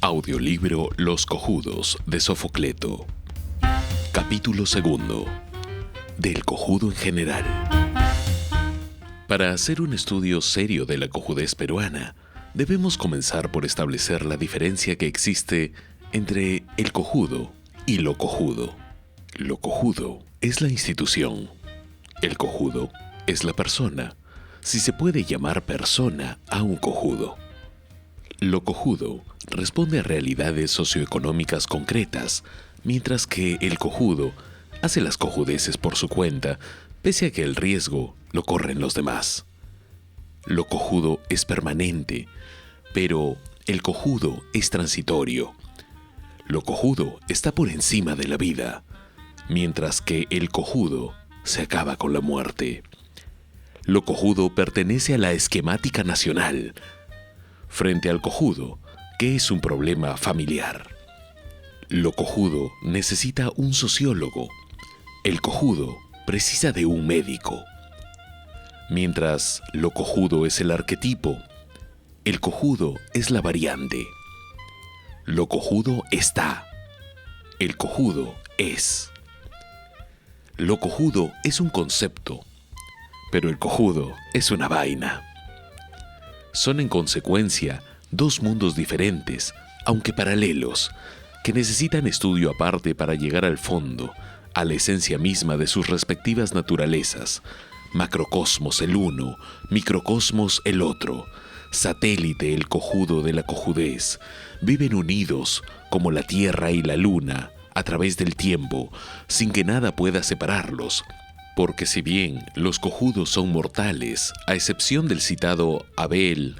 Audiolibro Los cojudos de Sofocleto. Capítulo 2. Del cojudo en general. Para hacer un estudio serio de la cojudez peruana, debemos comenzar por establecer la diferencia que existe entre el cojudo y lo cojudo. Lo cojudo es la institución. El cojudo es la persona, si se puede llamar persona a un cojudo. Lo cojudo responde a realidades socioeconómicas concretas, mientras que el cojudo hace las cojudeces por su cuenta, pese a que el riesgo lo corren los demás. Lo cojudo es permanente, pero el cojudo es transitorio. Lo cojudo está por encima de la vida, mientras que el cojudo se acaba con la muerte. Lo cojudo pertenece a la esquemática nacional, frente al cojudo, que es un problema familiar. Lo cojudo necesita un sociólogo. El cojudo precisa de un médico. Mientras lo cojudo es el arquetipo, el cojudo es la variante. Lo cojudo está. El cojudo es. Lo cojudo es un concepto, pero el cojudo es una vaina. Son en consecuencia dos mundos diferentes, aunque paralelos, que necesitan estudio aparte para llegar al fondo, a la esencia misma de sus respectivas naturalezas. Macrocosmos el uno, microcosmos el otro, satélite el cojudo de la cojudez, viven unidos como la tierra y la luna a través del tiempo, sin que nada pueda separarlos. Porque si bien los cojudos son mortales, a excepción del citado Abel,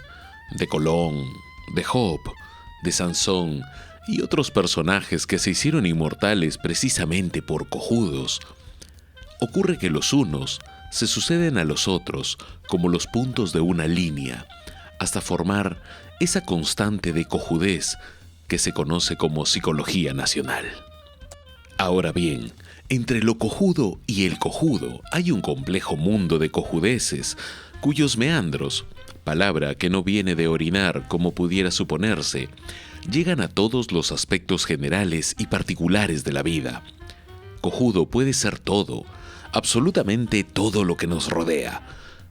de Colón, de Job, de Sansón y otros personajes que se hicieron inmortales precisamente por cojudos, ocurre que los unos se suceden a los otros como los puntos de una línea, hasta formar esa constante de cojudez que se conoce como psicología nacional. Ahora bien, entre lo cojudo y el cojudo hay un complejo mundo de cojudeces, cuyos meandros, palabra que no viene de orinar como pudiera suponerse, llegan a todos los aspectos generales y particulares de la vida. Cojudo puede ser todo, absolutamente todo lo que nos rodea,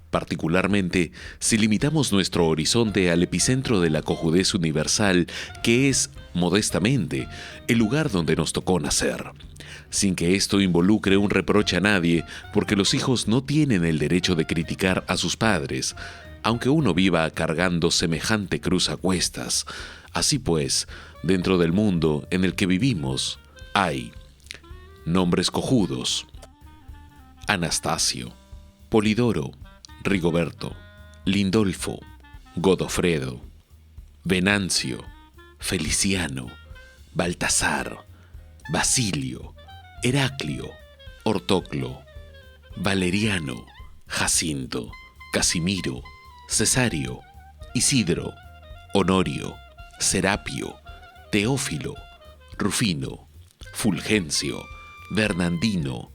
particularmente si limitamos nuestro horizonte al epicentro de la cojudez universal, que es, modestamente, el lugar donde nos tocó nacer. Sin que esto involucre un reproche a nadie, porque los hijos no tienen el derecho de criticar a sus padres, aunque uno viva cargando semejante cruz a cuestas. Así pues, dentro del mundo en el que vivimos, hay nombres cojudos: Anastasio, Polidoro, Rigoberto, Lindolfo, Godofredo, Venancio, Feliciano, Baltasar, Basilio, Heraclio, Ortoclo, Valeriano, Jacinto, Casimiro, Cesario, Isidro, Honorio, Serapio, Teófilo, Rufino, Fulgencio, Bernardino,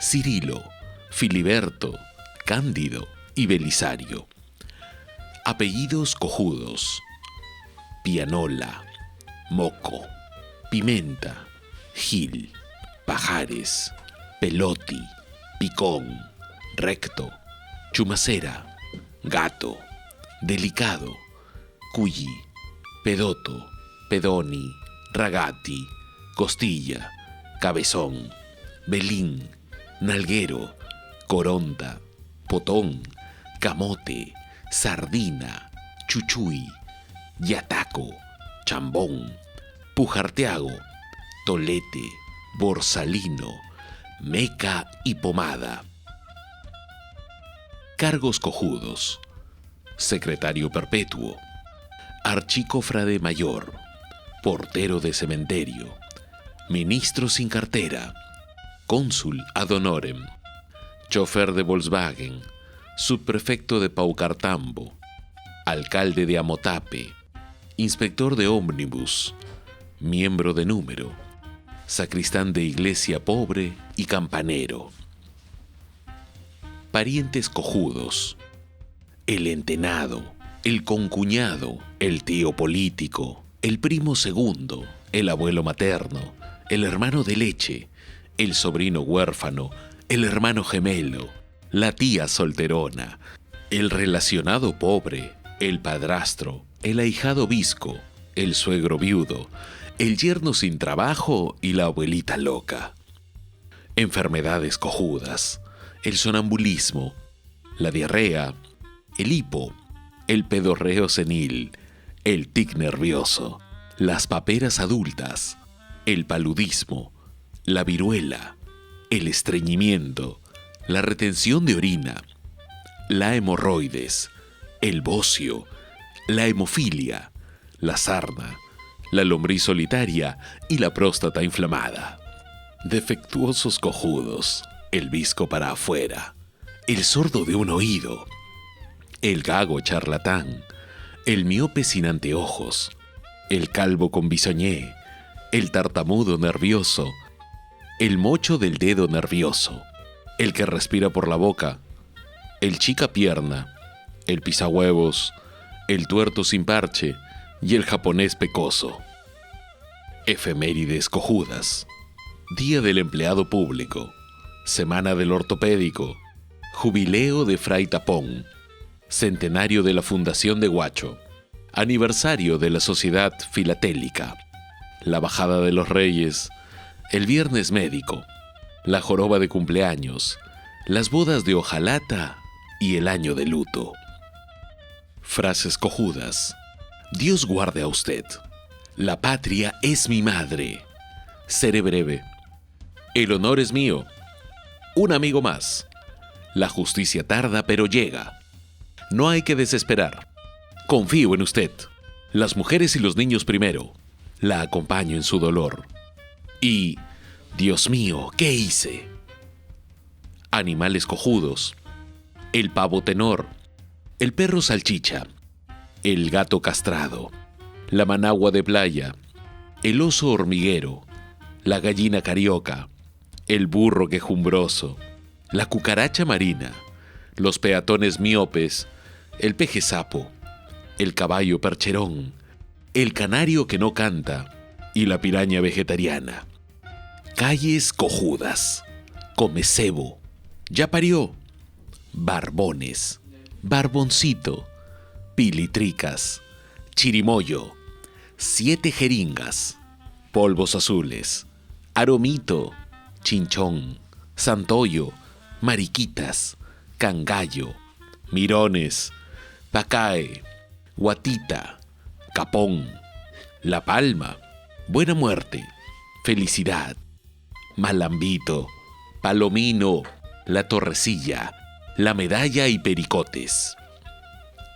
Cirilo, Filiberto, Cándido y Belisario. Apellidos cojudos: Pianola, Moco, Pimenta, Gil, Pajares, Pelotti, Picón, Recto, Chumacera, Gato, Delicado, Culli, Pedoto, Pedoni, Ragati, Costilla, Cabezón, Belín, Nalguero, Coronta, Potón, Camote, Sardina, Chuchuy, Yataco, Chambón, Pujarteago, Tolete, Borsalino, Meca y Pomada. Cargos cojudos: secretario perpetuo, archicofrade mayor, portero de cementerio, ministro sin cartera, cónsul ad honorem, chofer de Volkswagen, subprefecto de Paucartambo, alcalde de Amotape, inspector de ómnibus, miembro de número, sacristán de iglesia pobre y campanero. Parientes cojudos: el entenado, el concuñado, el tío político, el primo segundo, el abuelo materno, el hermano de leche, el sobrino huérfano, el hermano gemelo, la tía solterona, el relacionado pobre, el padrastro, el ahijado bizco, el suegro viudo, el yerno sin trabajo y la abuelita loca. Enfermedades cojudas, el sonambulismo, la diarrea, el hipo, el pedorreo senil, el tic nervioso, las paperas adultas, el paludismo, la viruela, el estreñimiento, la retención de orina, la hemorroides, el bocio, la hemofilia, la sarna, la lombriz solitaria y la próstata inflamada. Defectuosos cojudos, el visco para afuera, el sordo de un oído, el gago charlatán, el miope sin anteojos, el calvo con bisoñé, el tartamudo nervioso, el mocho del dedo nervioso, el que respira por la boca, el chica pierna, el pisahuevos, el tuerto sin parche y el japonés pecoso. Efemérides cojudas. Día del empleado público, Semana del ortopédico, Jubileo de Fray Tapón, Centenario de la Fundación de Huacho, Aniversario de la Sociedad Filatélica, la Bajada de los Reyes, el Viernes Médico, la Joroba de Cumpleaños, las Bodas de Hojalata y el Año de Luto. Frases cojudas. Dios guarde a usted. La patria es mi madre. Seré breve. El honor es mío. Un amigo más. La justicia tarda, pero llega. No hay que desesperar. Confío en usted. Las mujeres y los niños primero. La acompaño en su dolor. Y, Dios mío, ¿qué hice? Animales cojudos. El pavo tenor. El perro salchicha. El gato castrado. La managua de playa. El oso hormiguero. La gallina carioca. El burro quejumbroso, la cucaracha marina, los peatones miopes, el peje sapo, el caballo percherón, el canario que no canta y la piraña vegetariana. Calles cojudas, comecebo, ya parió, barbones, barboncito, pilitricas, chirimoyo, 7 jeringas, polvos azules, aromito, chinchón, santoyo, mariquitas, cangallo, mirones, pacae, guatita, capón, la palma, buena muerte, felicidad, malambito, palomino, la torrecilla, la medalla y pericotes.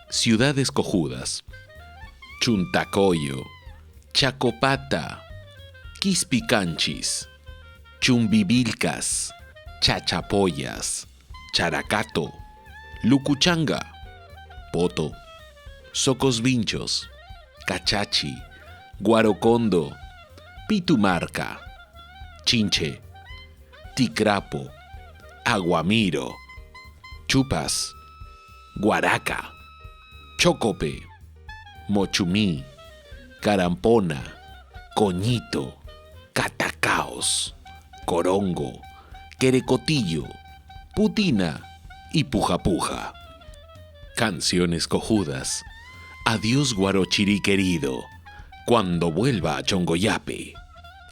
Ciudades cojudas. Chuntacoyo, Chacopata, Quispicanchis, Chumbivilcas, Chachapoyas, Characato, Lucuchanga, Poto, Socosvinchos, Cachachi, Guarocondo, Pitumarca, Chinche, Ticrapo, Aguamiro, Chupas, Guaraca, Chocope, Mochumí, Carampona, Coñito, Catacaos, Corongo, Querecotillo, Putina y Puja. Canciones cojudas. Adiós Guarochirí querido, cuando vuelva a Chongoyape.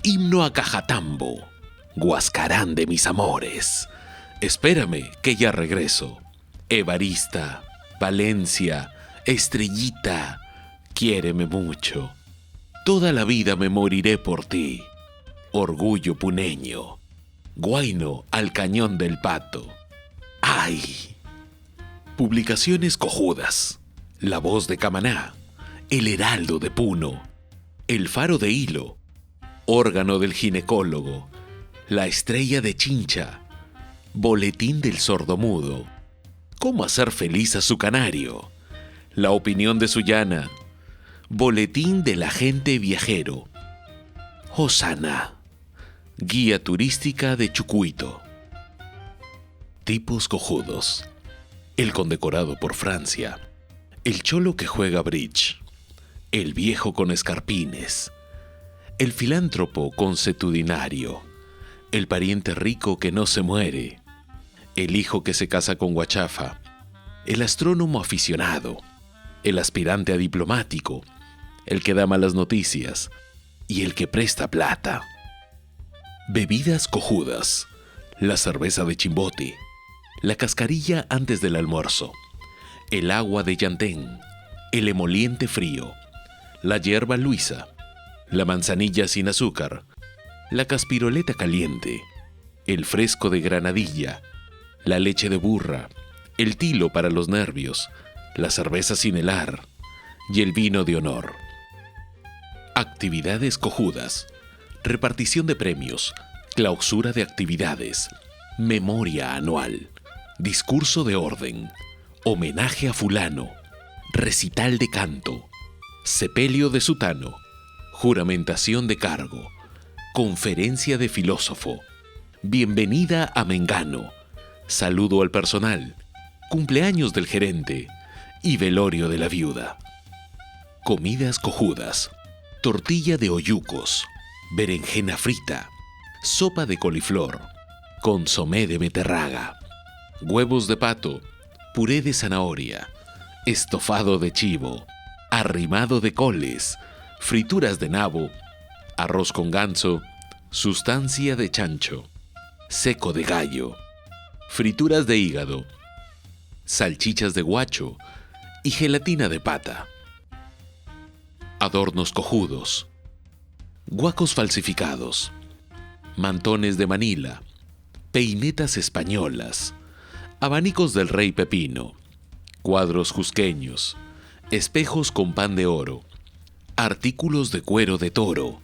Himno a Cajatambo, Guascarán de mis amores. Espérame que ya regreso. Evarista, Valencia, Estrellita, quiéreme mucho. Toda la vida me moriré por ti. Orgullo puneño, Guayno al Cañón del Pato. ¡Ay! Publicaciones cojudas. La Voz de Camaná, El Heraldo de Puno, El Faro de Hilo, Órgano del Ginecólogo, La Estrella de Chincha, Boletín del Sordomudo, Cómo hacer feliz a su canario, La Opinión de Sullana, Boletín del Agente Viajero, Hosanna, Guía Turística de Chucuito. Tipos cojudos. El condecorado por Francia, el cholo que juega bridge, el viejo con escarpines, el filántropo consuetudinario, el pariente rico que no se muere, el hijo que se casa con guachafa, el astrónomo aficionado, el aspirante a diplomático, el que da malas noticias y el que presta plata. Bebidas cojudas, la cerveza de chimbote, la cascarilla antes del almuerzo, el agua de llantén, el emoliente frío, la hierba luisa, la manzanilla sin azúcar, la caspiroleta caliente, el fresco de granadilla, la leche de burra, el tilo para los nervios, la cerveza sin helar y el vino de honor. Actividades cojudas, repartición de premios, clausura de actividades, memoria anual, discurso de orden, homenaje a fulano, recital de canto, sepelio de sutano, juramentación de cargo, conferencia de filósofo, bienvenida a Mengano, saludo al personal, cumpleaños del gerente y velorio de la viuda. Comidas cojudas, tortilla de oyucos, berenjena frita, sopa de coliflor, consomé de beterraga, huevos de pato, puré de zanahoria, estofado de chivo, arrimado de coles, frituras de nabo, arroz con ganso, sustancia de chancho, seco de gallo, frituras de hígado, salchichas de guacho y gelatina de pata. Adornos cojudos, guacos falsificados, mantones de Manila, peinetas españolas, abanicos del rey Pepino, cuadros jusqueños, espejos con pan de oro, artículos de cuero de toro,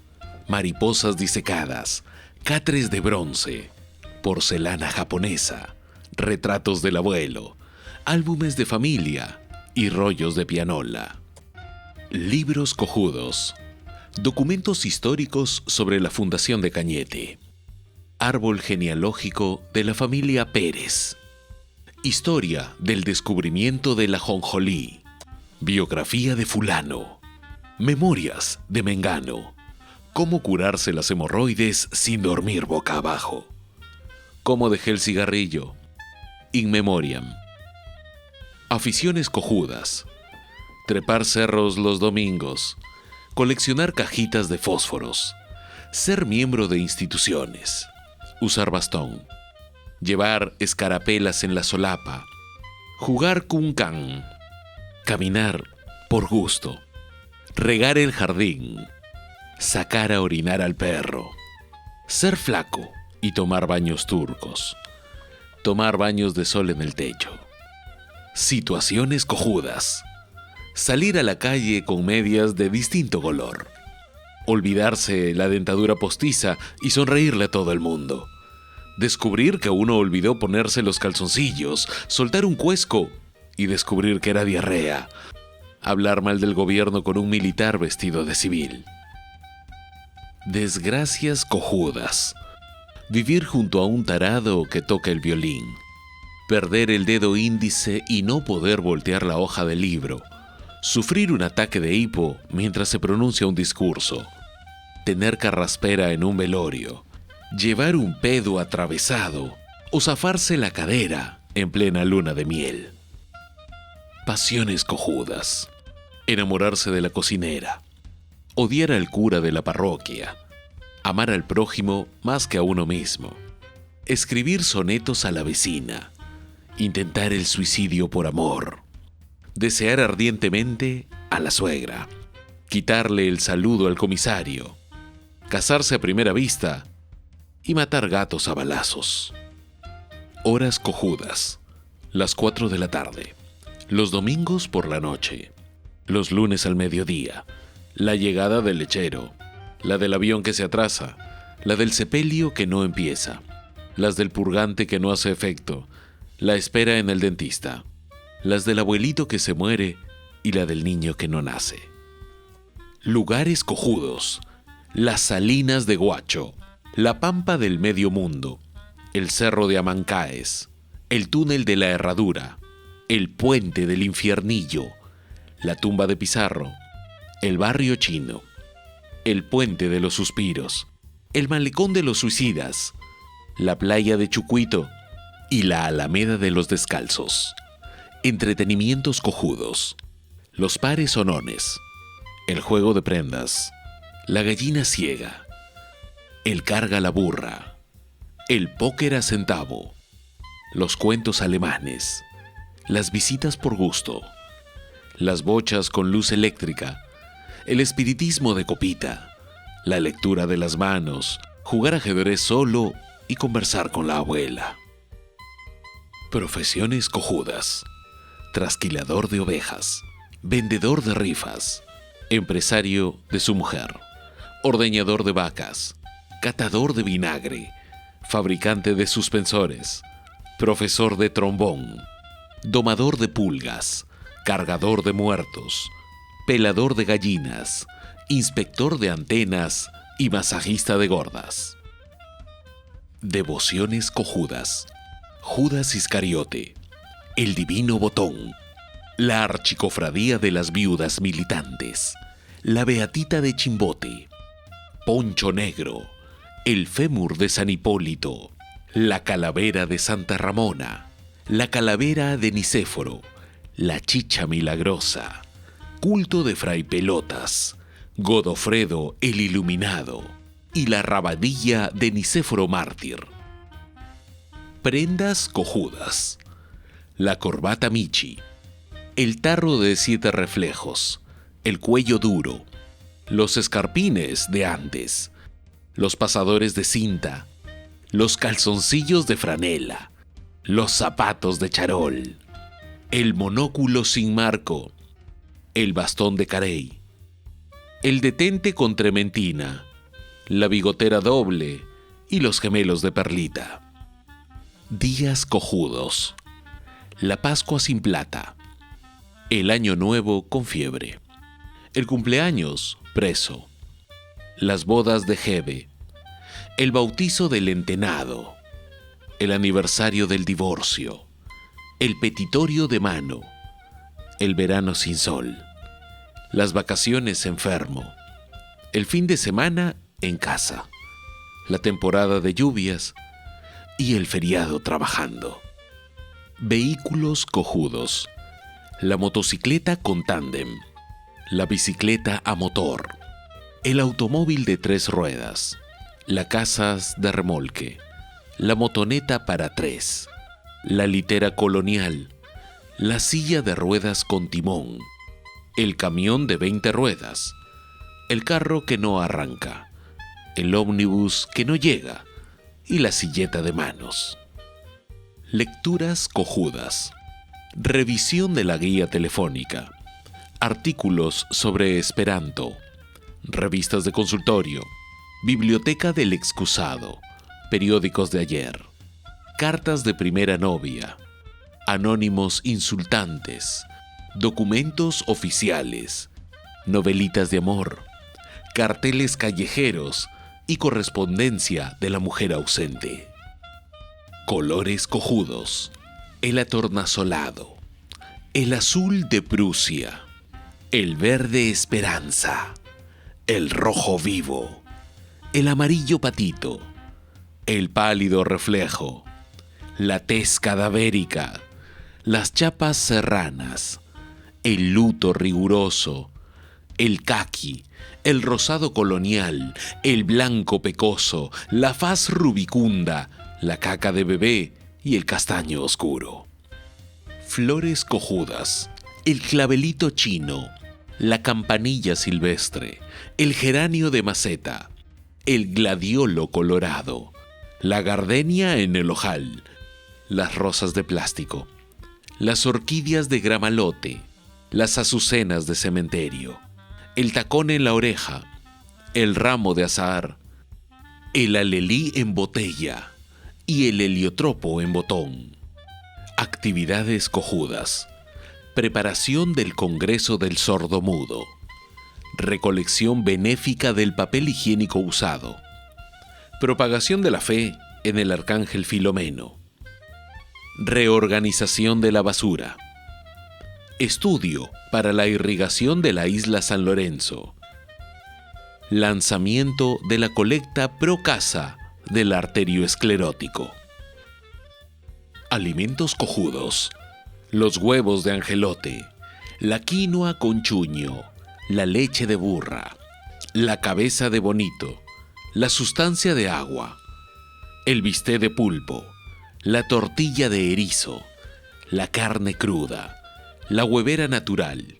mariposas disecadas, catres de bronce, porcelana japonesa, retratos del abuelo, álbumes de familia y rollos de pianola. Libros cojudos, documentos históricos sobre la fundación de Cañete, árbol genealógico de la familia Pérez, historia del descubrimiento de la jonjolí, biografía de fulano, memorias de Mengano, cómo curarse las hemorroides sin dormir boca abajo, cómo dejé el cigarrillo, in memoriam. Aficiones cojudas, trepar cerros los domingos, coleccionar cajitas de fósforos, ser miembro de instituciones, usar bastón, llevar escarapelas en la solapa, jugar cuncán, caminar por gusto, regar el jardín, sacar a orinar al perro, ser flaco y tomar baños turcos, tomar baños de sol en el techo. Situaciones cojudas, salir a la calle con medias de distinto color, olvidarse la dentadura postiza y sonreírle a todo el mundo, descubrir que uno olvidó ponerse los calzoncillos, soltar un cuesco y descubrir que era diarrea, hablar mal del gobierno con un militar vestido de civil. Desgracias cojudas, vivir junto a un tarado que toca el violín, perder el dedo índice y no poder voltear la hoja del libro, sufrir un ataque de hipo mientras se pronuncia un discurso, tener carraspera en un velorio, llevar un pedo atravesado o zafarse la cadera en plena luna de miel. Pasiones cojudas, enamorarse de la cocinera, odiar al cura de la parroquia, amar al prójimo más que a uno mismo, escribir sonetos a la vecina, intentar el suicidio por amor, desear ardientemente a la suegra, quitarle el saludo al comisario, casarse a primera vista y matar gatos a balazos. Horas cojudas, las 4 de la tarde, los domingos por la noche, los lunes al mediodía, la llegada del lechero, la del avión que se atrasa, la del sepelio que no empieza, las del purgante que no hace efecto, la espera en el dentista, las del abuelito que se muere y la del niño que no nace. Lugares cojudos, las salinas de Guacho, la pampa del medio mundo, el cerro de Amancaes, el túnel de la Herradura, el puente del Infiernillo, la tumba de Pizarro, el barrio chino, el puente de los suspiros, el malecón de los suicidas, la playa de Chucuito y la alameda de los descalzos. Entretenimientos cojudos, los pares o nones, el juego de prendas, la gallina ciega, el carga la burra, el póker a centavo, los cuentos alemanes, las visitas por gusto, las bochas con luz eléctrica, el espiritismo de copita, la lectura de las manos, jugar ajedrez solo y conversar con la abuela. Profesiones cojudas: trasquilador de ovejas, vendedor de rifas, empresario de su mujer, ordeñador de vacas, catador de vinagre, fabricante de suspensores, profesor de trombón, domador de pulgas, cargador de muertos, pelador de gallinas, inspector de antenas y masajista de gordas. Devociones cojudas: Judas Iscariote, el Divino Botón, la Archicofradía de las Viudas Militantes, la Beatita de Chimbote, Poncho Negro, el Fémur de San Hipólito, la Calavera de Santa Ramona, la Calavera de Nicéforo, la Chicha Milagrosa, Culto de Fray Pelotas, Godofredo el Iluminado y la Rabadilla de Nicéforo Mártir. Prendas cojudas: la corbata Michi, el tarro de 7 reflejos, el cuello duro, los escarpines de antes, los pasadores de cinta, los calzoncillos de franela, los zapatos de charol, el monóculo sin marco, el bastón de carey, el detente con trementina, la bigotera doble y los gemelos de perlita. Días cojudos: la Pascua sin plata, el Año Nuevo con fiebre, el cumpleaños preso, las bodas de Jebe, el bautizo del entenado, el aniversario del divorcio, el petitorio de mano, el verano sin sol, las vacaciones enfermo, el fin de semana en casa, la temporada de lluvias y el feriado trabajando. Vehículos cojudos: la motocicleta con tándem, la bicicleta a motor, el automóvil de 3 ruedas, la casas de remolque, la motoneta para 3, la litera colonial, la silla de ruedas con timón, el camión de 20 ruedas, el carro que no arranca, el ómnibus que no llega y la silleta de manos. Lecturas cojudas: revisión de la guía telefónica, artículos sobre Esperanto, revistas de consultorio, biblioteca del excusado, periódicos de ayer, cartas de primera novia, anónimos insultantes, documentos oficiales, novelitas de amor, carteles callejeros y correspondencia de la mujer ausente. Colores cojudos: el atornasolado, el azul de Prusia, el verde esperanza, el rojo vivo, el amarillo patito, el pálido reflejo, la tez cadavérica, las chapas serranas, el luto riguroso, el caqui, el rosado colonial, el blanco pecoso, la faz rubicunda, la caca de bebé y el castaño oscuro. Flores cojudas: el clavelito chino, la campanilla silvestre, el geranio de maceta, el gladiolo colorado, la gardenia en el ojal, las rosas de plástico, las orquídeas de gramalote, las azucenas de cementerio, el tacón en la oreja, el ramo de azahar, el alelí en botella y el heliotropo en botón. Actividades cojudas: preparación del Congreso del Sordomudo, recolección benéfica del papel higiénico usado, propagación de la fe en el Arcángel Filomeno, reorganización de la basura, Estudio para la irrigación de la isla San Lorenzo. Lanzamiento de la colecta pro casa del arterioesclerótico. Alimentos cojudos. Los huevos de angelote, la quinoa con chuño, la leche de burra, la cabeza de bonito, la sustancia de agua, el bistec de pulpo, la tortilla de erizo, la carne cruda, la huevera natural,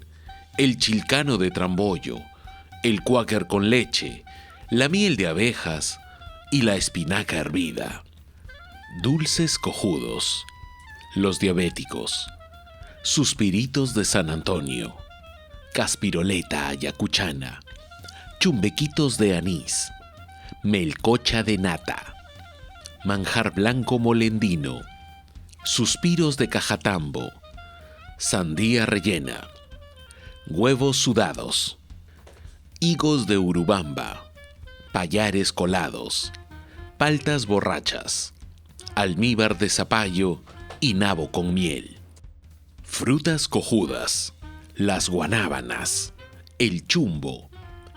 el chilcano de trambollo, el cuáquer con leche, la miel de abejas y la espinaca hervida. Dulces cojudos. Los diabéticos. Suspiritos de San Antonio. Caspiroleta ayacuchana. Chumbequitos de anís. Melcocha de nata. Manjar blanco molendino. Suspiros de cajatambo. Sandía rellena. Huevos sudados. Higos de Urubamba. Payares colados. Paltas borrachas. Almíbar de zapallo y nabo con miel. Frutas cojudas. Las guanábanas. El chumbo.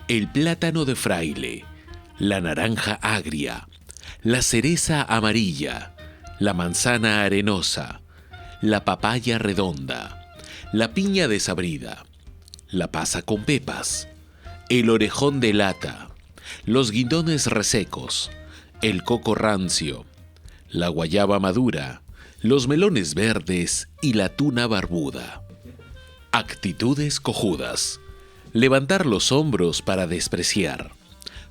El plátano de fraile. La naranja agria. La cereza amarilla. La manzana arenosa. La papaya redonda. La piña desabrida. La pasa con pepas. El orejón de lata. Los guindones resecos. El coco rancio. La guayaba madura, los melones verdes y la tuna barbuda. Actitudes cojudas. Levantar los hombros para despreciar.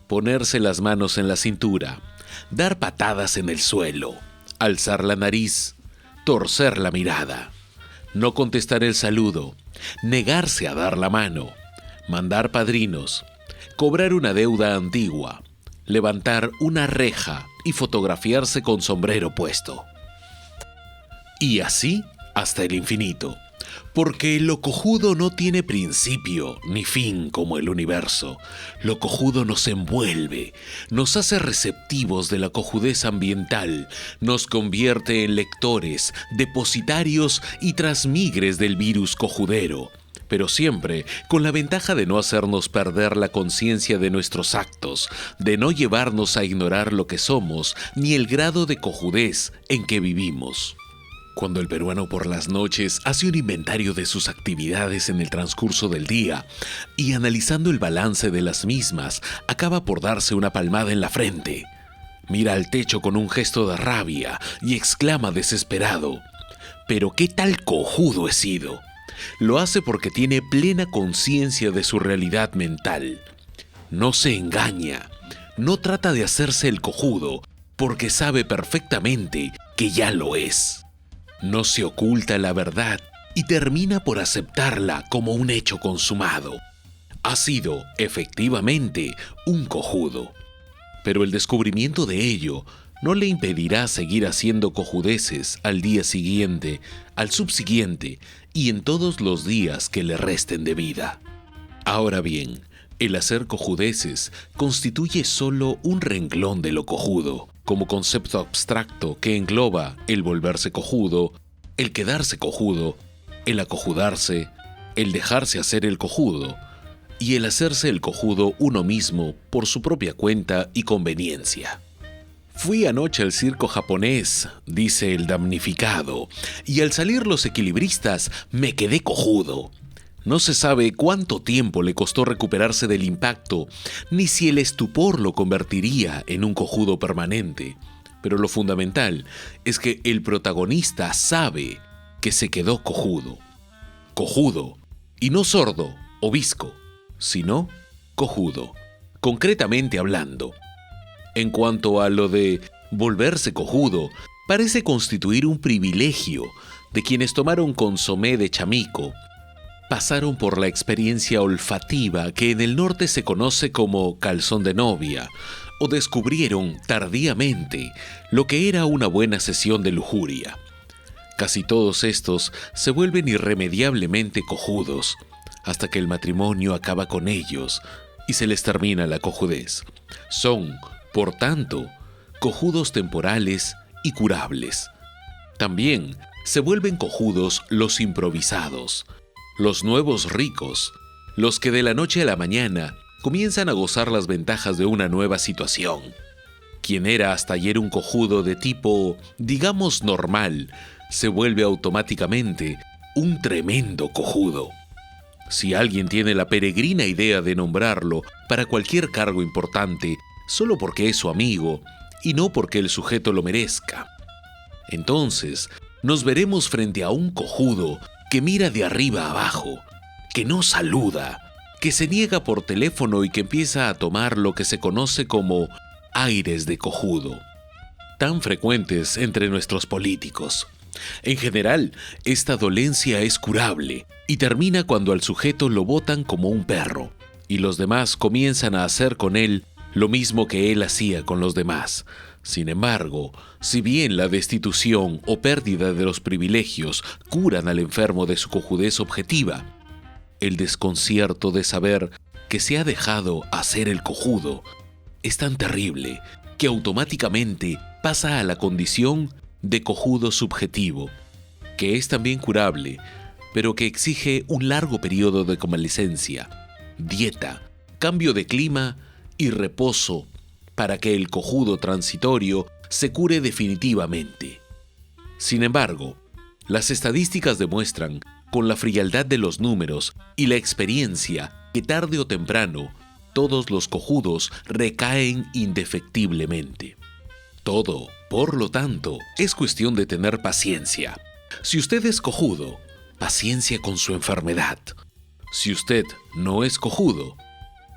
Ponerse las manos en la cintura. Dar patadas en el suelo. Alzar la nariz. Torcer la mirada. No contestar el saludo. Negarse a dar la mano. Mandar padrinos. Cobrar una deuda antigua. Levantar una reja y fotografiarse con sombrero puesto. Y así hasta el infinito, porque lo cojudo no tiene principio ni fin como el universo. Lo cojudo nos envuelve, nos hace receptivos de la cojudez ambiental, nos convierte en lectores, depositarios y transmigres del virus cojudero, pero siempre con la ventaja de no hacernos perder la conciencia de nuestros actos, de no llevarnos a ignorar lo que somos, ni el grado de cojudez en que vivimos. Cuando el peruano por las noches hace un inventario de sus actividades en el transcurso del día y analizando el balance de las mismas, acaba por darse una palmada en la frente. Mira al techo con un gesto de rabia y exclama desesperado: «¿Pero qué tal cojudo he sido?». Lo hace porque tiene plena conciencia de su realidad mental. No se engaña, no trata de hacerse el cojudo, porque sabe perfectamente que ya lo es. No se oculta la verdad y termina por aceptarla como un hecho consumado. Ha sido, efectivamente, un cojudo. Pero el descubrimiento de ello no le impedirá seguir haciendo cojudeces al día siguiente, al subsiguiente y en todos los días que le resten de vida. Ahora bien, el hacer cojudeces constituye solo un renglón de lo cojudo, como concepto abstracto que engloba el volverse cojudo, el quedarse cojudo, el acojudarse, el dejarse hacer el cojudo y el hacerse el cojudo uno mismo por su propia cuenta y conveniencia. «Fui anoche al circo japonés», dice el damnificado, «y al salir los equilibristas me quedé cojudo». No se sabe cuánto tiempo le costó recuperarse del impacto, ni si el estupor lo convertiría en un cojudo permanente. Pero lo fundamental es que el protagonista sabe que se quedó cojudo. Cojudo, y no sordo o visco, sino cojudo, concretamente hablando. En cuanto a lo de volverse cojudo, parece constituir un privilegio de quienes tomaron consomé de chamico, pasaron por la experiencia olfativa que en el norte se conoce como calzón de novia, o descubrieron tardíamente lo que era una buena sesión de lujuria. Casi todos estos se vuelven irremediablemente cojudos, hasta que el matrimonio acaba con ellos y se les termina la cojudez. Son, por tanto, cojudos temporales y curables. También se vuelven cojudos los improvisados, Los nuevos ricos, los que de la noche a la mañana comienzan a gozar las ventajas de una nueva situación. Quien era hasta ayer un cojudo de tipo, digamos, normal, se vuelve automáticamente un tremendo cojudo. Si alguien tiene la peregrina idea de nombrarlo para cualquier cargo importante, solo porque es su amigo y no porque el sujeto lo merezca, entonces nos veremos frente a un cojudo que mira de arriba abajo, que no saluda, que se niega por teléfono y que empieza a tomar lo que se conoce como aires de cojudo, tan frecuentes entre nuestros políticos. En general, esta dolencia es curable y termina cuando al sujeto lo botan como un perro y los demás comienzan a hacer con él lo mismo que él hacía con los demás. Sin embargo, si bien la destitución o pérdida de los privilegios curan al enfermo de su cojudez objetiva, el desconcierto de saber que se ha dejado hacer el cojudo es tan terrible que automáticamente pasa a la condición de cojudo subjetivo, que es también curable, pero que exige un largo periodo de convalecencia, dieta, cambio de clima y reposo para que el cojudo transitorio se cure definitivamente. Sin embargo, las estadísticas demuestran, con la frialdad de los números y la experiencia, que tarde o temprano todos los cojudos recaen indefectiblemente. Todo, por lo tanto, es cuestión de tener paciencia. Si usted es cojudo, paciencia con su enfermedad. Si usted no es cojudo,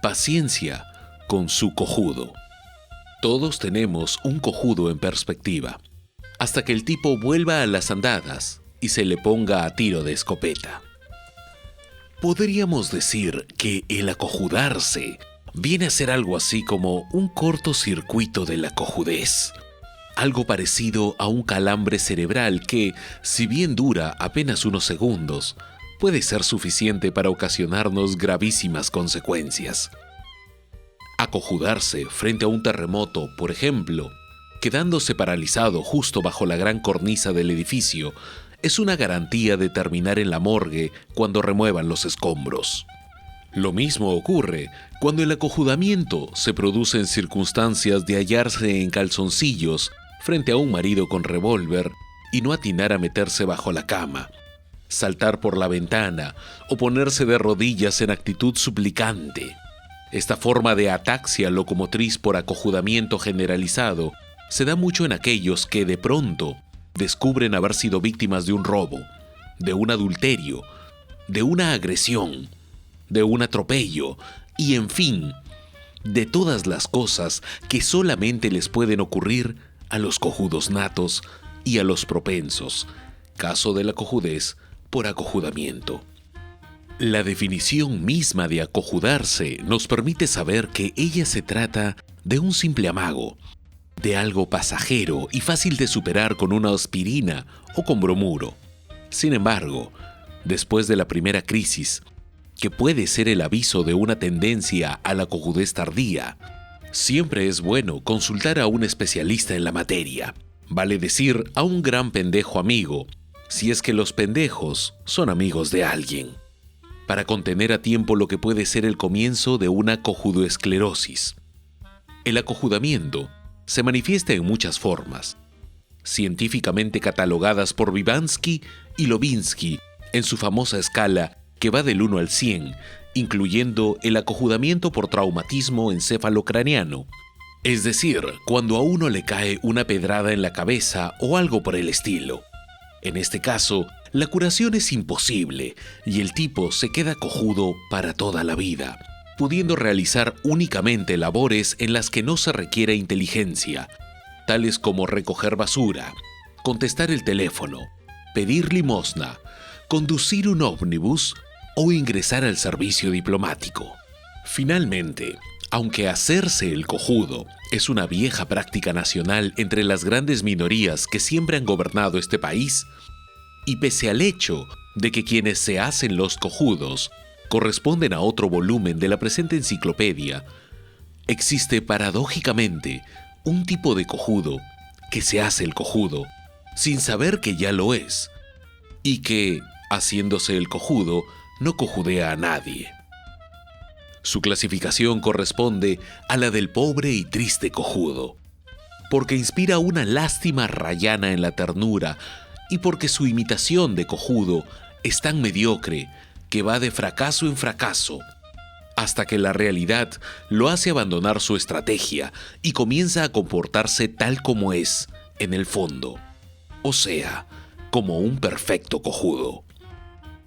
paciencia con su cojudo. Todos tenemos un cojudo en perspectiva, hasta que el tipo vuelva a las andadas y se le ponga a tiro de escopeta. Podríamos decir que el acojudarse viene a ser algo así como un cortocircuito de la cojudez. Algo parecido a un calambre cerebral que, si bien dura apenas unos segundos, puede ser suficiente para ocasionarnos gravísimas consecuencias. Acojudarse frente a un terremoto, por ejemplo, quedándose paralizado justo bajo la gran cornisa del edificio, es una garantía de terminar en la morgue cuando remuevan los escombros. Lo mismo ocurre cuando el acojudamiento se produce en circunstancias de hallarse en calzoncillos frente a un marido con revólver y no atinar a meterse bajo la cama, saltar por la ventana o ponerse de rodillas en actitud suplicante. Esta forma de ataxia locomotriz por acojudamiento generalizado se da mucho en aquellos que de pronto descubren haber sido víctimas de un robo, de un adulterio, de una agresión, de un atropello y, en fin, de todas las cosas que solamente les pueden ocurrir a los cojudos natos y a los propensos, caso de la cojudez por acojudamiento. La definición misma de acojudarse nos permite saber que ella se trata de un simple amago, de algo pasajero y fácil de superar con una aspirina o con bromuro. Sin embargo, después de la primera crisis, que puede ser el aviso de una tendencia a la cojudez tardía, siempre es bueno consultar a un especialista en la materia, vale decir a un gran pendejo amigo, si es que los pendejos son amigos de alguien, para contener a tiempo lo que puede ser el comienzo de una cojudoesclerosis. El acojudamiento se manifiesta en muchas formas, científicamente catalogadas por Vivansky y Lovinsky en su famosa escala que va del 1 al 100, incluyendo el acojudamiento por traumatismo encefalocraneano, es decir, cuando a uno le cae una pedrada en la cabeza o algo por el estilo. En este caso, la curación es imposible y el tipo se queda cojudo para toda la vida, pudiendo realizar únicamente labores en las que no se requiere inteligencia, tales como recoger basura, contestar el teléfono, pedir limosna, conducir un ómnibus o ingresar al servicio diplomático. Finalmente, aunque hacerse el cojudo es una vieja práctica nacional entre las grandes minorías que siempre han gobernado este país, y pese al hecho de que quienes se hacen los cojudos corresponden a otro volumen de la presente enciclopedia, existe paradójicamente un tipo de cojudo que se hace el cojudo sin saber que ya lo es, y que, haciéndose el cojudo, no cojudea a nadie. Su clasificación corresponde a la del pobre y triste cojudo, porque inspira una lástima rayana en la ternura y porque su imitación de cojudo es tan mediocre que va de fracaso en fracaso, hasta que la realidad lo hace abandonar su estrategia y comienza a comportarse tal como es, en el fondo, o sea, como un perfecto cojudo,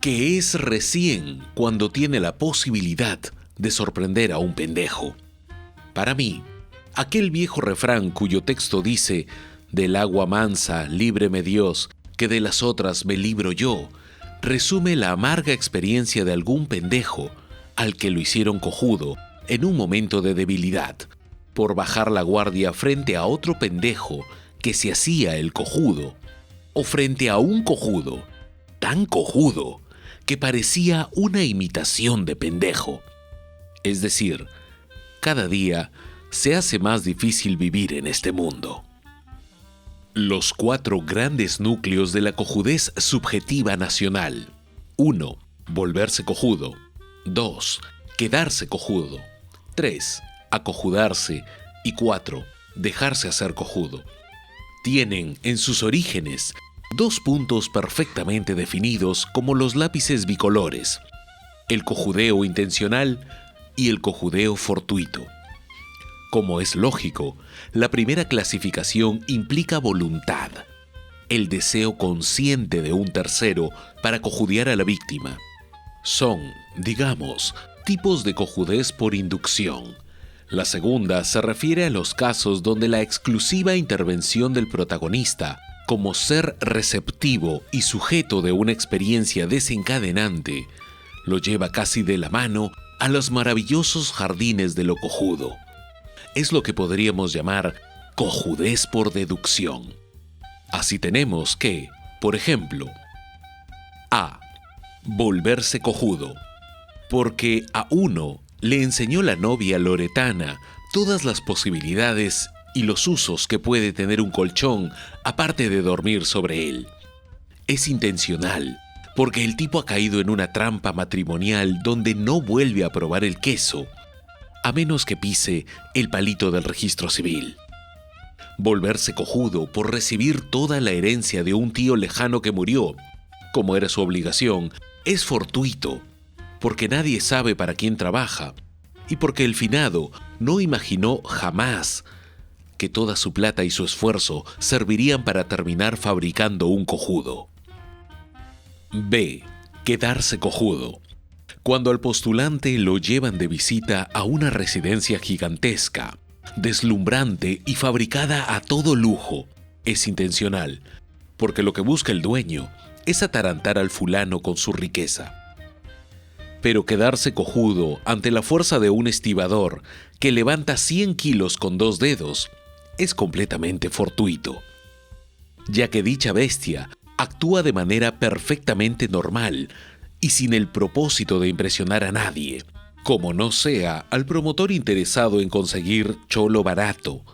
que es recién cuando tiene la posibilidad de sorprender a un pendejo. Para mí, aquel viejo refrán cuyo texto dice: «Del agua mansa, líbreme Dios, que de las otras me libro yo», resume la amarga experiencia de algún pendejo al que lo hicieron cojudo en un momento de debilidad, por bajar la guardia frente a otro pendejo que se hacía el cojudo, o frente a un cojudo, tan cojudo que parecía una imitación de pendejo. Es decir, cada día se hace más difícil vivir en este mundo. Los 4 grandes núcleos de la cojudez subjetiva nacional. 1. Volverse cojudo. 2. Quedarse cojudo. 3. Acojudarse. Y 4. Dejarse hacer cojudo. Tienen en sus orígenes 2 puntos perfectamente definidos como los lápices bicolores: el cojudeo intencional y el cojudeo fortuito. Como es lógico, la primera clasificación implica voluntad, el deseo consciente de un tercero para cojudear a la víctima. Son, digamos, tipos de cojudez por inducción. La segunda se refiere a los casos donde la exclusiva intervención del protagonista, como ser receptivo y sujeto de una experiencia desencadenante, lo lleva casi de la mano a los maravillosos jardines de lo cojudo. Es lo que podríamos llamar cojudez por deducción. Así tenemos que, por ejemplo, A. Volverse cojudo, porque a uno le enseñó la novia loretana todas las posibilidades y los usos que puede tener un colchón aparte de dormir sobre él. Es intencional, porque el tipo ha caído en una trampa matrimonial donde no vuelve a probar el queso, a menos que pise el palito del registro civil. Volverse cojudo por recibir toda la herencia de un tío lejano que murió, como era su obligación, es fortuito, porque nadie sabe para quién trabaja, y porque el finado no imaginó jamás que toda su plata y su esfuerzo servirían para terminar fabricando un cojudo. B. Quedarse cojudo. Cuando al postulante lo llevan de visita a una residencia gigantesca, deslumbrante y fabricada a todo lujo, es intencional, porque lo que busca el dueño es atarantar al fulano con su riqueza. Pero quedarse cojudo ante la fuerza de un estibador que levanta 100 kilos con 2 dedos es completamente fortuito, ya que dicha bestia actúa de manera perfectamente normal y sin el propósito de impresionar a nadie, como no sea al promotor interesado en conseguir cholo barato,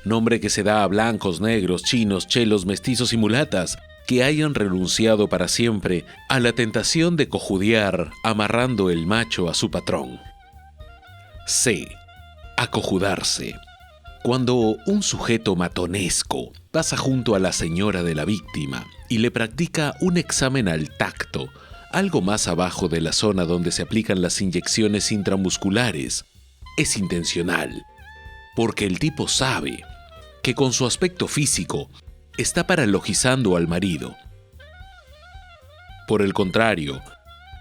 nombre que se da a blancos, negros, chinos, chelos, mestizos y mulatas que hayan renunciado para siempre a la tentación de cojudear amarrando el macho a su patrón. C. Acojudarse. Cuando un sujeto matonesco pasa junto a la señora de la víctima y le practica un examen al tacto, algo más abajo de la zona donde se aplican las inyecciones intramusculares, es intencional, porque el tipo sabe que con su aspecto físico está paralogizando al marido. Por el contrario,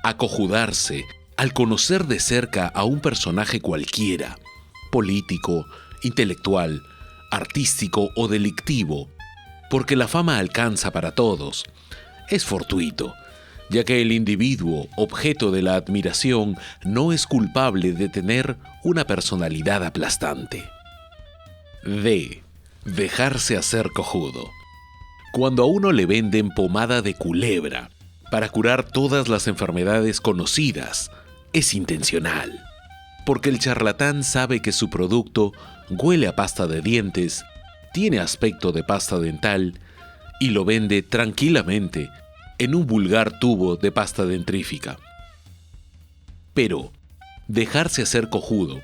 acojudarse al conocer de cerca a un personaje cualquiera, político, intelectual, artístico o delictivo, porque la fama alcanza para todos, es fortuito, ya que el individuo objeto de la admiración no es culpable de tener una personalidad aplastante. D. Dejarse hacer cojudo. Cuando a uno le venden pomada de culebra para curar todas las enfermedades conocidas, es intencional, porque el charlatán sabe que su producto huele a pasta de dientes, tiene aspecto de pasta dental y lo vende tranquilamente en un vulgar tubo de pasta dentrífica. Pero dejarse hacer cojudo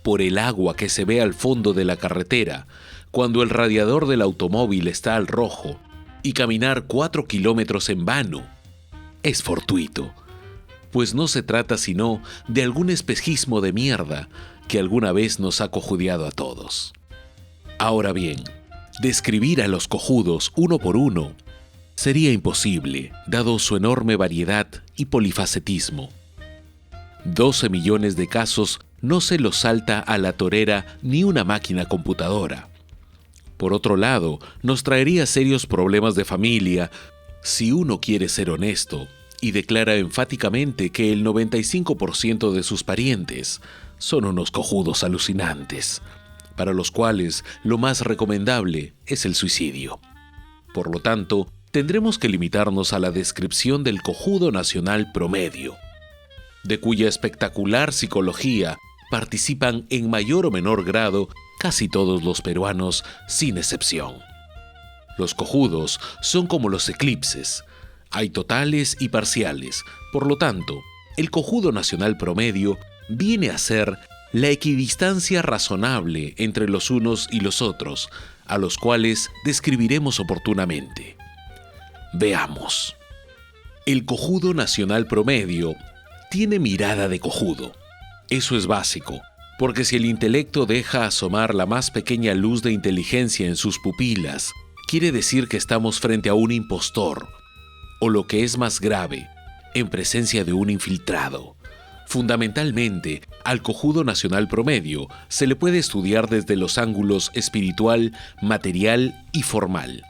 por el agua que se ve al fondo de la carretera cuando el radiador del automóvil está al rojo y caminar 4 kilómetros en vano es fortuito, pues no se trata sino de algún espejismo de mierda que alguna vez nos ha cojudeado a todos. Ahora bien, describir a los cojudos uno por uno sería imposible, dado su enorme variedad y polifacetismo. 12 millones de casos no se los salta a la torera ni una máquina computadora. Por otro lado, nos traería serios problemas de familia si uno quiere ser honesto y declara enfáticamente que el 95% de sus parientes son unos cojudos alucinantes, para los cuales lo más recomendable es el suicidio. Por lo tanto, tendremos que limitarnos a la descripción del cojudo nacional promedio, de cuya espectacular psicología participan en mayor o menor grado casi todos los peruanos, sin excepción. Los cojudos son como los eclipses, hay totales y parciales. Por lo tanto, el cojudo nacional promedio viene a ser la equidistancia razonable entre los unos y los otros, a los cuales describiremos oportunamente. Veamos. El cojudo nacional promedio tiene mirada de cojudo. Eso es básico, porque si el intelecto deja asomar la más pequeña luz de inteligencia en sus pupilas, quiere decir que estamos frente a un impostor, o lo que es más grave, en presencia de un infiltrado. Fundamentalmente, al cojudo nacional promedio se le puede estudiar desde los ángulos espiritual, material y formal.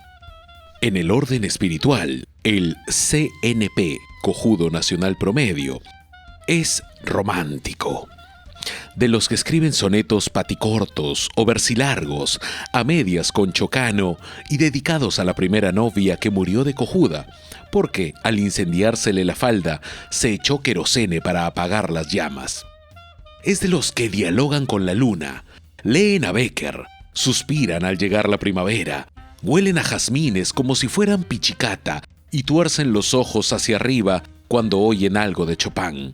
En el orden espiritual, el CNP, cojudo nacional promedio, es romántico. De los que escriben sonetos paticortos o versilargos, a medias con chocano y dedicados a la primera novia que murió de cojuda, porque al incendiársele la falda se echó querosene para apagar las llamas. Es de los que dialogan con la luna, leen a Becker, suspiran al llegar la primavera, huelen a jazmines como si fueran pichicata y tuercen los ojos hacia arriba cuando oyen algo de Chopin.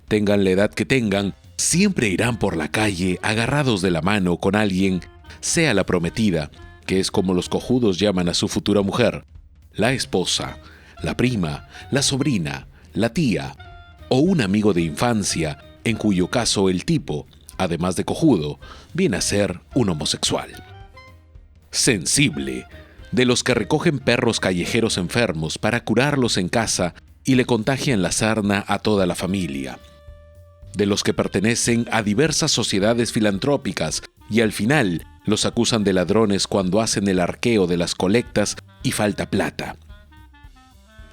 Tengan la edad que tengan, siempre irán por la calle agarrados de la mano con alguien, sea la prometida, que es como los cojudos llaman a su futura mujer, la esposa, la prima, la sobrina, la tía o un amigo de infancia, en cuyo caso el tipo, además de cojudo, viene a ser un homosexual. Sensible, de los que recogen perros callejeros enfermos para curarlos en casa y le contagian la sarna a toda la familia. De los que pertenecen a diversas sociedades filantrópicas y al final los acusan de ladrones cuando hacen el arqueo de las colectas y falta plata.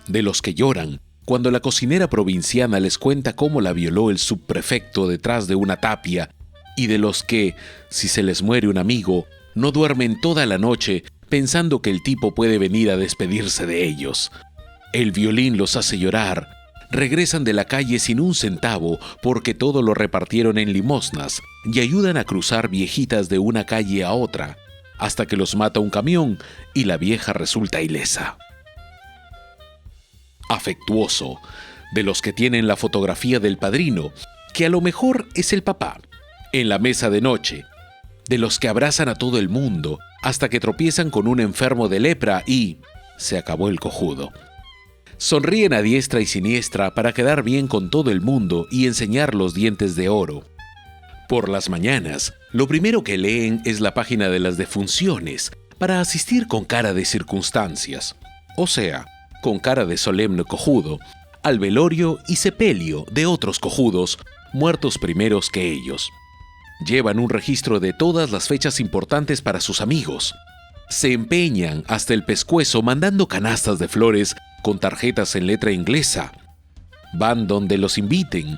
De los que lloran cuando la cocinera provinciana les cuenta cómo la violó el subprefecto detrás de una tapia, y de los que, si se les muere un amigo, no duermen toda la noche pensando que el tipo puede venir a despedirse de ellos. El violín los hace llorar. Regresan de la calle sin un centavo porque todo lo repartieron en limosnas y ayudan a cruzar viejitas de una calle a otra, hasta que los mata un camión y la vieja resulta ilesa. Afectuoso, de los que tienen la fotografía del padrino, que a lo mejor es el papá, en la mesa de noche, de los que abrazan a todo el mundo hasta que tropiezan con un enfermo de lepra y se acabó el cojudo. Sonríen a diestra y siniestra para quedar bien con todo el mundo y enseñar los dientes de oro. Por las mañanas, lo primero que leen es la página de las defunciones para asistir con cara de circunstancias, o sea, con cara de solemne cojudo, al velorio y sepelio de otros cojudos, muertos primeros que ellos. Llevan un registro de todas las fechas importantes para sus amigos. Se empeñan hasta el pescuezo mandando canastas de flores con tarjetas en letra inglesa. Van donde los inviten.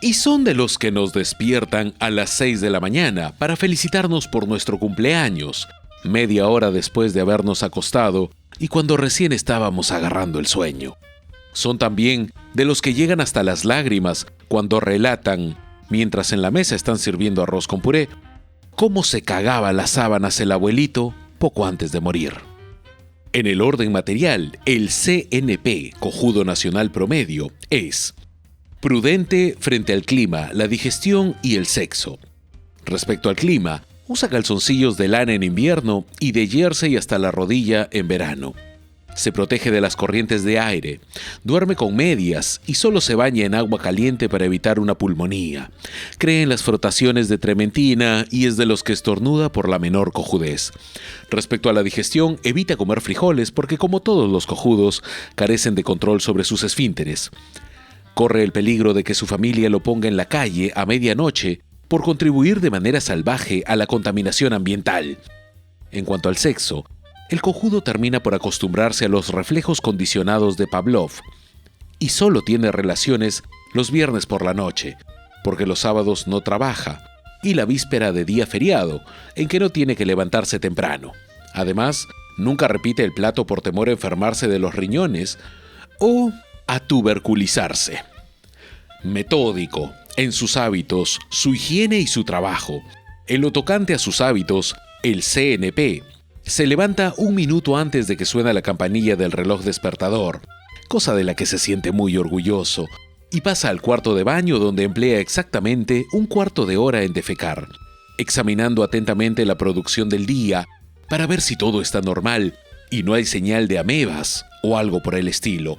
Y son de los que nos despiertan a las 6 de la mañana para felicitarnos por nuestro cumpleaños, media hora después de habernos acostado y cuando recién estábamos agarrando el sueño. Son también de los que llegan hasta las lágrimas cuando relatan, mientras en la mesa están sirviendo arroz con puré, cómo se cagaba las sábanas el abuelito poco antes de morir. En el orden material, el CNP, cojudo nacional promedio, es Prudente frente al clima, la digestión y el sexo. Respecto al clima, usa calzoncillos de lana en invierno y de jersey hasta la rodilla en verano. Se protege de las corrientes de aire, duerme con medias y solo se baña en agua caliente para evitar una pulmonía. Cree en las frotaciones de trementina y es de los que estornuda por la menor cojudez. Respecto a la digestión, evita comer frijoles porque, como todos los cojudos, carecen de control sobre sus esfínteres. Corre el peligro de que su familia lo ponga en la calle a medianoche por contribuir de manera salvaje a la contaminación ambiental. En cuanto al sexo, el cojudo termina por acostumbrarse a los reflejos condicionados de Pavlov y solo tiene relaciones los viernes por la noche, porque los sábados no trabaja, y la víspera de día feriado, en que no tiene que levantarse temprano. Además, nunca repite el plato por temor a enfermarse de los riñones o a tuberculizarse. Metódico en sus hábitos, su higiene y su trabajo. En lo tocante a sus hábitos, el CNP se levanta 1 minuto antes de que suene la campanilla del reloj despertador, cosa de la que se siente muy orgulloso, y pasa al cuarto de baño donde emplea exactamente 1/4 de hora en defecar, examinando atentamente la producción del día para ver si todo está normal y no hay señal de amebas o algo por el estilo.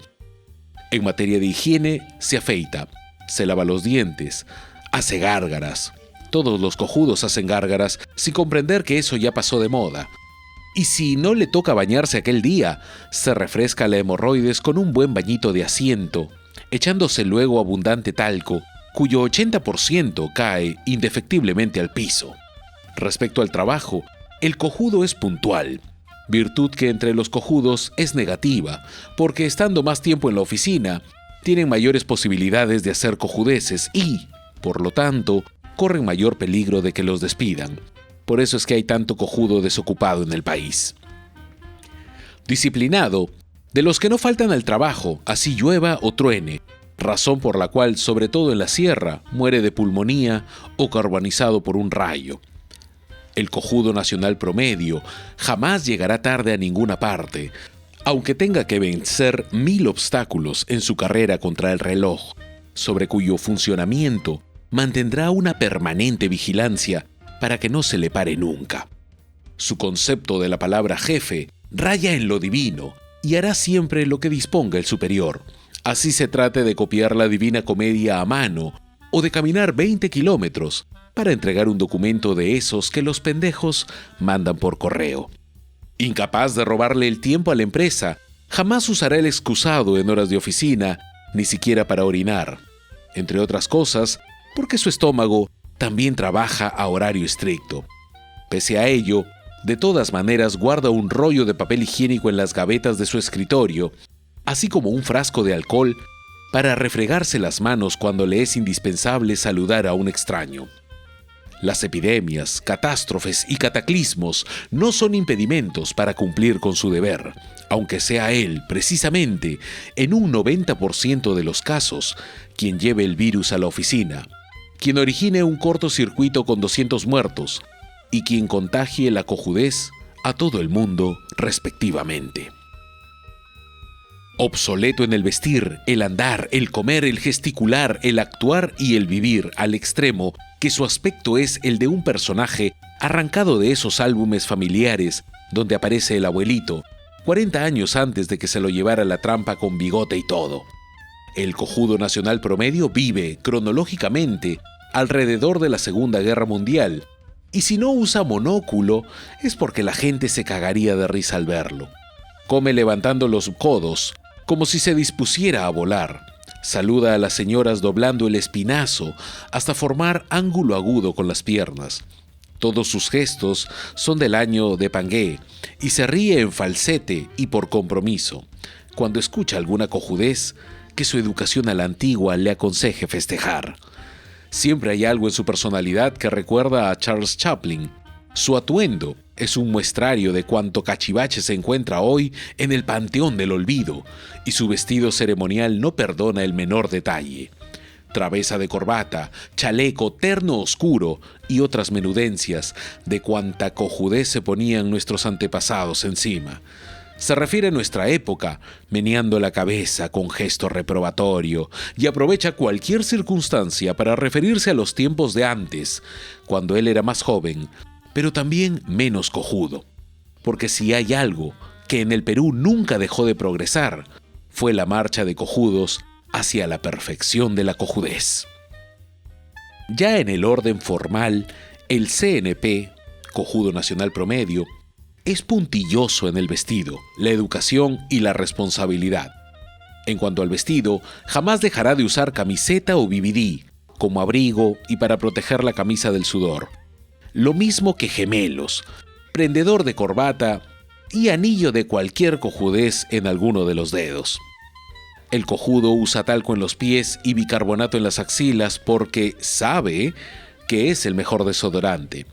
En materia de higiene, se afeita, se lava los dientes, hace gárgaras. Todos los cojudos hacen gárgaras sin comprender que eso ya pasó de moda. Y si no le toca bañarse aquel día, se refresca la hemorroides con un buen bañito de asiento, echándose luego abundante talco, cuyo 80% cae indefectiblemente al piso. Respecto al trabajo, el cojudo es puntual, virtud que entre los cojudos es negativa, porque estando más tiempo en la oficina, tienen mayores posibilidades de hacer cojudeces y, por lo tanto, corren mayor peligro de que los despidan. Por eso es que hay tanto cojudo desocupado en el país. Disciplinado, de los que no faltan al trabajo, así llueva o truene, razón por la cual, sobre todo en la sierra, muere de pulmonía o carbonizado por un rayo. El cojudo nacional promedio jamás llegará tarde a ninguna parte, aunque tenga que vencer 1000 obstáculos en su carrera contra el reloj, sobre cuyo funcionamiento mantendrá una permanente vigilancia para que no se le pare nunca. Su concepto de la palabra jefe raya en lo divino y hará siempre lo que disponga el superior, así se trate de copiar la Divina Comedia a mano o de caminar 20 kilómetros para entregar un documento de esos que los pendejos mandan por correo. Incapaz de robarle el tiempo a la empresa, jamás usará el excusado en horas de oficina, ni siquiera para orinar. Entre otras cosas, porque su estómago también trabaja a horario estricto. Pese a ello, de todas maneras guarda un rollo de papel higiénico en las gavetas de su escritorio, así como un frasco de alcohol para refregarse las manos cuando le es indispensable saludar a un extraño. Las epidemias, catástrofes y cataclismos no son impedimentos para cumplir con su deber, aunque sea él, precisamente, en un 90% de los casos, quien lleve el virus a la oficina, quien origine un cortocircuito con 200 muertos y quien contagie la cojudez a todo el mundo respectivamente. Obsoleto en el vestir, el andar, el comer, el gesticular, el actuar y el vivir al extremo que su aspecto es el de un personaje arrancado de esos álbumes familiares donde aparece el abuelito, 40 años antes de que se lo llevara la trampa con bigote y todo. El cojudo nacional promedio vive, cronológicamente, alrededor de la Segunda Guerra Mundial, y si no usa monóculo es porque la gente se cagaría de risa al verlo. Come levantando los codos, como si se dispusiera a volar. Saluda a las señoras doblando el espinazo hasta formar ángulo agudo con las piernas. Todos sus gestos son del año de Pangué y se ríe en falsete y por compromiso. Cuando escucha alguna cojudez, que su educación a la antigua le aconseje festejar. Siempre hay algo en su personalidad que recuerda a Charles Chaplin. Su atuendo es un muestrario de cuánto cachivache se encuentra hoy en el panteón del olvido, y su vestido ceremonial no perdona el menor detalle. Travesa de corbata, chaleco, terno oscuro y otras menudencias de cuanta cojudez se ponían nuestros antepasados encima. Se refiere a nuestra época, meneando la cabeza con gesto reprobatorio, y aprovecha cualquier circunstancia para referirse a los tiempos de antes, cuando él era más joven, pero también menos cojudo. Porque si hay algo que en el Perú nunca dejó de progresar, fue la marcha de cojudos hacia la perfección de la cojudez. Ya en el orden formal, el CNP, Cojudo Nacional Promedio, es puntilloso en el vestido, la educación y la responsabilidad. En cuanto al vestido, jamás dejará de usar camiseta o BBD, como abrigo y para proteger la camisa del sudor. Lo mismo que gemelos, prendedor de corbata y anillo de cualquier cojudez en alguno de los dedos. El cojudo usa talco en los pies y bicarbonato en las axilas porque sabe que es el mejor desodorante.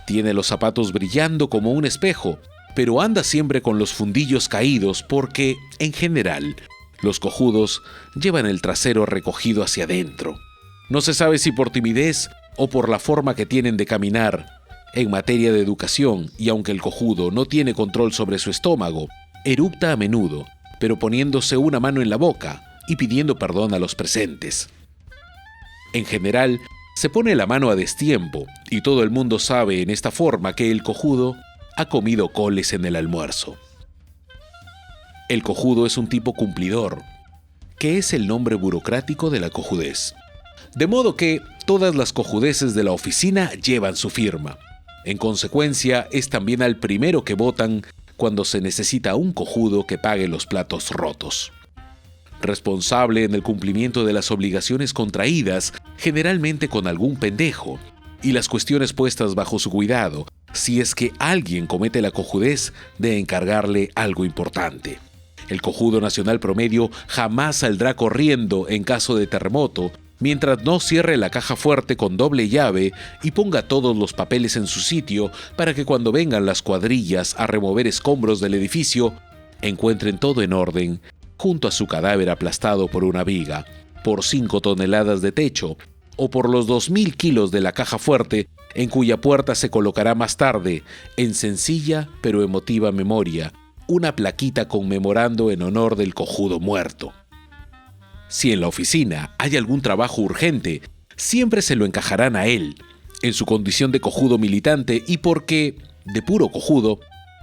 Tiene los zapatos brillando como un espejo, pero anda siempre con los fundillos caídos porque, en general, los cojudos llevan el trasero recogido hacia adentro. No se sabe si por timidez o por la forma que tienen de caminar. En materia de educación, y aunque el cojudo no tiene control sobre su estómago, eructa a menudo, pero poniéndose una mano en la boca y pidiendo perdón a los presentes. En general, se pone la mano a destiempo, y todo el mundo sabe en esta forma que el cojudo ha comido coles en el almuerzo. El cojudo es un tipo cumplidor, que es el nombre burocrático de la cojudez. De modo que todas las cojudeces de la oficina llevan su firma. En consecuencia, es también al primero que votan cuando se necesita un cojudo que pague los platos rotos. Responsable en el cumplimiento de las obligaciones contraídas, generalmente con algún pendejo, y las cuestiones puestas bajo su cuidado, si es que alguien comete la cojudez de encargarle algo importante. El cojudo nacional promedio jamás saldrá corriendo en caso de terremoto, mientras no cierre la caja fuerte con doble llave y ponga todos los papeles en su sitio para que cuando vengan las cuadrillas a remover escombros del edificio, encuentren todo en orden, junto a su cadáver aplastado por una viga, por 5 toneladas de techo, o por los 2.000 kilos de la caja fuerte, en cuya puerta se colocará más tarde, en sencilla pero emotiva memoria, una plaquita conmemorando en honor del cojudo muerto. Si en la oficina hay algún trabajo urgente, siempre se lo encajarán a él, en su condición de cojudo militante y porque, de puro cojudo,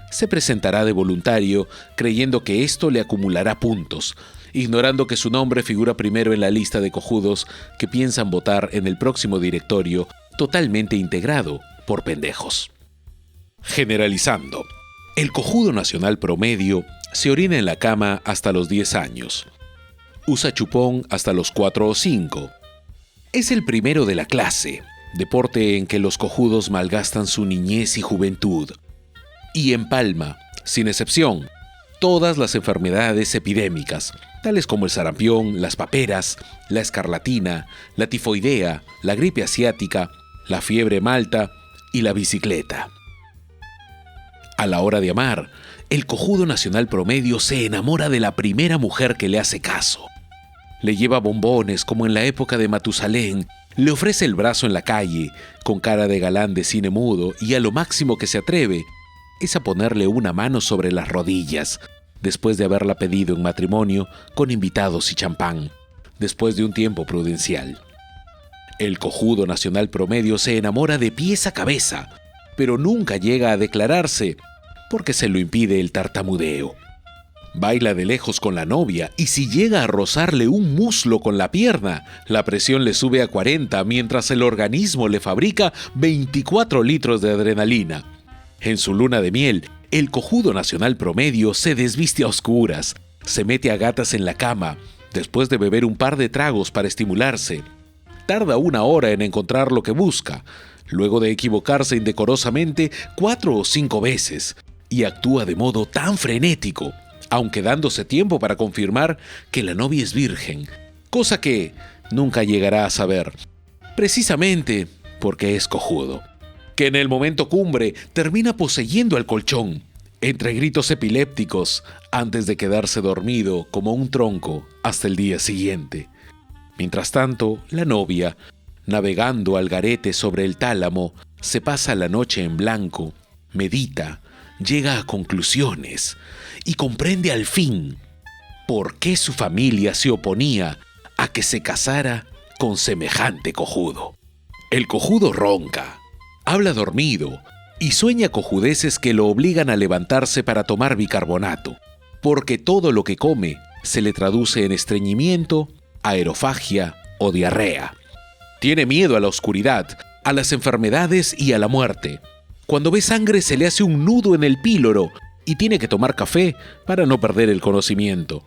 se presentará de voluntario creyendo que esto le acumulará puntos, ignorando que su nombre figura primero en la lista de cojudos que piensan votar en el próximo directorio totalmente integrado por pendejos. Generalizando, el cojudo nacional promedio se orina en la cama hasta los 10 años. Usa chupón hasta los 4 o 5. Es el primero de la clase, deporte en que los cojudos malgastan su niñez y juventud. Y empalma, sin excepción, todas las enfermedades epidémicas, tales como el sarampión, las paperas, la escarlatina, la tifoidea, la gripe asiática, la fiebre malta y la bicicleta. A la hora de amar, el cojudo nacional promedio se enamora de la primera mujer que le hace caso. Le lleva bombones como en la época de Matusalén, le ofrece el brazo en la calle, con cara de galán de cine mudo, y a lo máximo que se atreve es a ponerle una mano sobre las rodillas, después de haberla pedido en matrimonio con invitados y champán, después de un tiempo prudencial. El cojudo nacional promedio se enamora de pies a cabeza, pero nunca llega a declararse porque se lo impide el tartamudeo. Baila de lejos con la novia y si llega a rozarle un muslo con la pierna, la presión le sube a 40 mientras el organismo le fabrica 24 litros de adrenalina. En su luna de miel, el cojudo nacional promedio se desviste a oscuras, se mete a gatas en la cama, después de beber un par de tragos para estimularse. Tarda 1 hora en encontrar lo que busca, luego de equivocarse indecorosamente 4 o 5 veces, y actúa de modo tan frenético, aunque dándose tiempo para confirmar que la novia es virgen, cosa que nunca llegará a saber, precisamente porque es cojudo, que en el momento cumbre termina poseyendo al colchón, entre gritos epilépticos, antes de quedarse dormido como un tronco hasta el día siguiente. Mientras tanto, la novia, navegando al garete sobre el tálamo, se pasa la noche en blanco, medita, llega a conclusiones y comprende al fin por qué su familia se oponía a que se casara con semejante cojudo. El cojudo ronca, habla dormido y sueña cojudeces que lo obligan a levantarse para tomar bicarbonato, porque todo lo que come se le traduce en estreñimiento, aerofagia o diarrea. Tiene miedo a la oscuridad, a las enfermedades y a la muerte. Cuando ve sangre se le hace un nudo en el píloro y tiene que tomar café para no perder el conocimiento.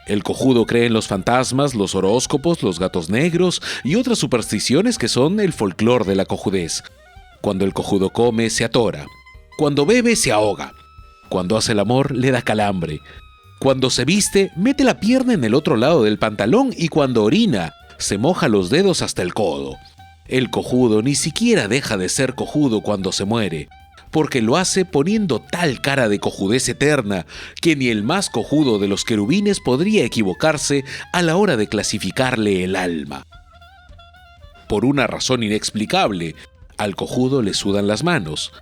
El cojudo cree en los fantasmas, los horóscopos, los gatos negros y otras supersticiones que son el folclore de la cojudez. Cuando el cojudo come, se atora. Cuando bebe, se ahoga. Cuando hace el amor, le da calambre. Cuando se viste, mete la pierna en el otro lado del pantalón y cuando orina, se moja los dedos hasta el codo. El cojudo ni siquiera deja de ser cojudo cuando se muere, porque lo hace poniendo tal cara de cojudez eterna que ni el más cojudo de los querubines podría equivocarse a la hora de clasificarle el alma. Por una razón inexplicable, al cojudo le sudan las manos,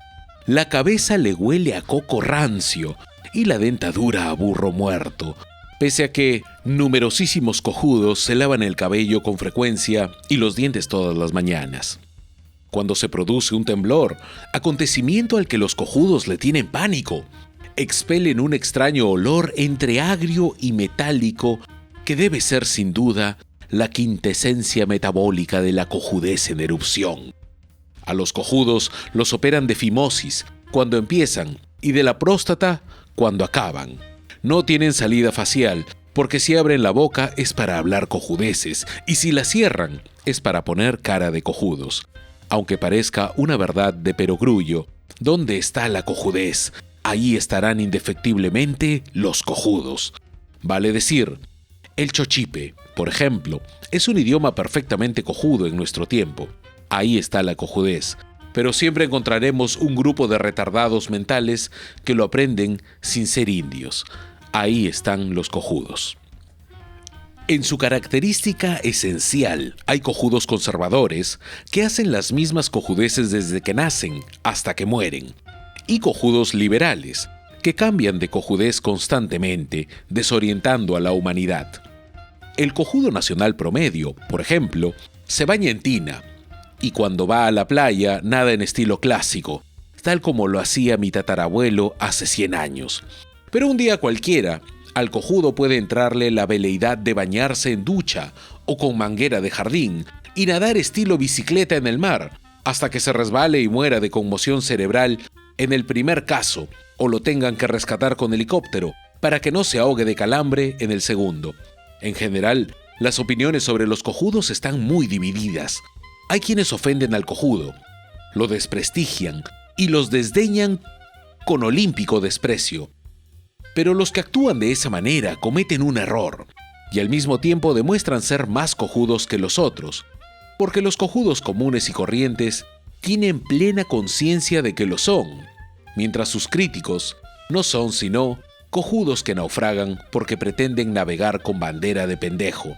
la cabeza le huele a coco rancio y la dentadura a burro muerto, pese a que numerosísimos cojudos se lavan el cabello con frecuencia y los dientes todas las mañanas. Cuando se produce un temblor, acontecimiento al que los cojudos le tienen pánico, expelen un extraño olor entre agrio y metálico que debe ser sin duda la quintesencia metabólica de la cojudez en erupción. A los cojudos los operan de fimosis cuando empiezan y de la próstata cuando acaban. No tienen salida facial porque si abren la boca es para hablar cojudeces y si la cierran es para poner cara de cojudos. Aunque parezca una verdad de perogrullo, ¿dónde está la cojudez? Ahí estarán indefectiblemente los cojudos. Vale decir, el chochipe, por ejemplo, es un idioma perfectamente cojudo en nuestro tiempo. Ahí está la cojudez, pero siempre encontraremos un grupo de retardados mentales que lo aprenden sin ser indios. Ahí están los cojudos. En su característica esencial, hay cojudos conservadores que hacen las mismas cojudeces desde que nacen hasta que mueren, y cojudos liberales que cambian de cojudez constantemente, desorientando a la humanidad. El cojudo nacional promedio, por ejemplo, se baña en tina, y cuando va a la playa nada en estilo clásico, tal como lo hacía mi tatarabuelo hace 100 años. Pero un día cualquiera, al cojudo puede entrarle la veleidad de bañarse en ducha o con manguera de jardín y nadar estilo bicicleta en el mar, hasta que se resbale y muera de conmoción cerebral en el primer caso, o lo tengan que rescatar con helicóptero para que no se ahogue de calambre en el segundo. En general, las opiniones sobre los cojudos están muy divididas. Hay quienes ofenden al cojudo, lo desprestigian y los desdeñan con olímpico desprecio. Pero los que actúan de esa manera cometen un error y al mismo tiempo demuestran ser más cojudos que los otros, porque los cojudos comunes y corrientes tienen plena conciencia de que lo son, mientras sus críticos no son sino cojudos que naufragan porque pretenden navegar con bandera de pendejo.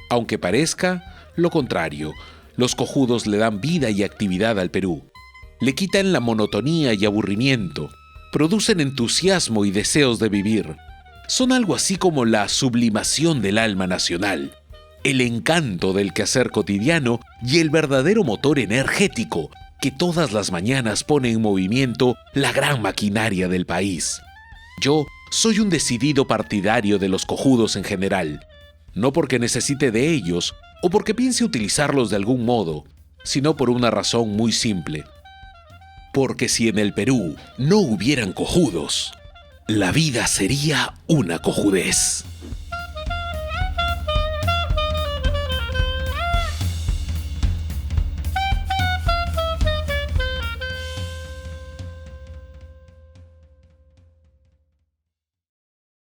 Aunque parezca lo contrario, los cojudos le dan vida y actividad al Perú, le quitan la monotonía y aburrimiento, producen entusiasmo y deseos de vivir. Son algo así como la sublimación del alma nacional, el encanto del quehacer cotidiano y el verdadero motor energético que todas las mañanas pone en movimiento la gran maquinaria del país. Yo soy un decidido partidario de los cojudos en general, no porque necesite de ellos o porque piense utilizarlos de algún modo, sino por una razón muy simple. Porque si en el Perú no hubieran cojudos, la vida sería una cojudez.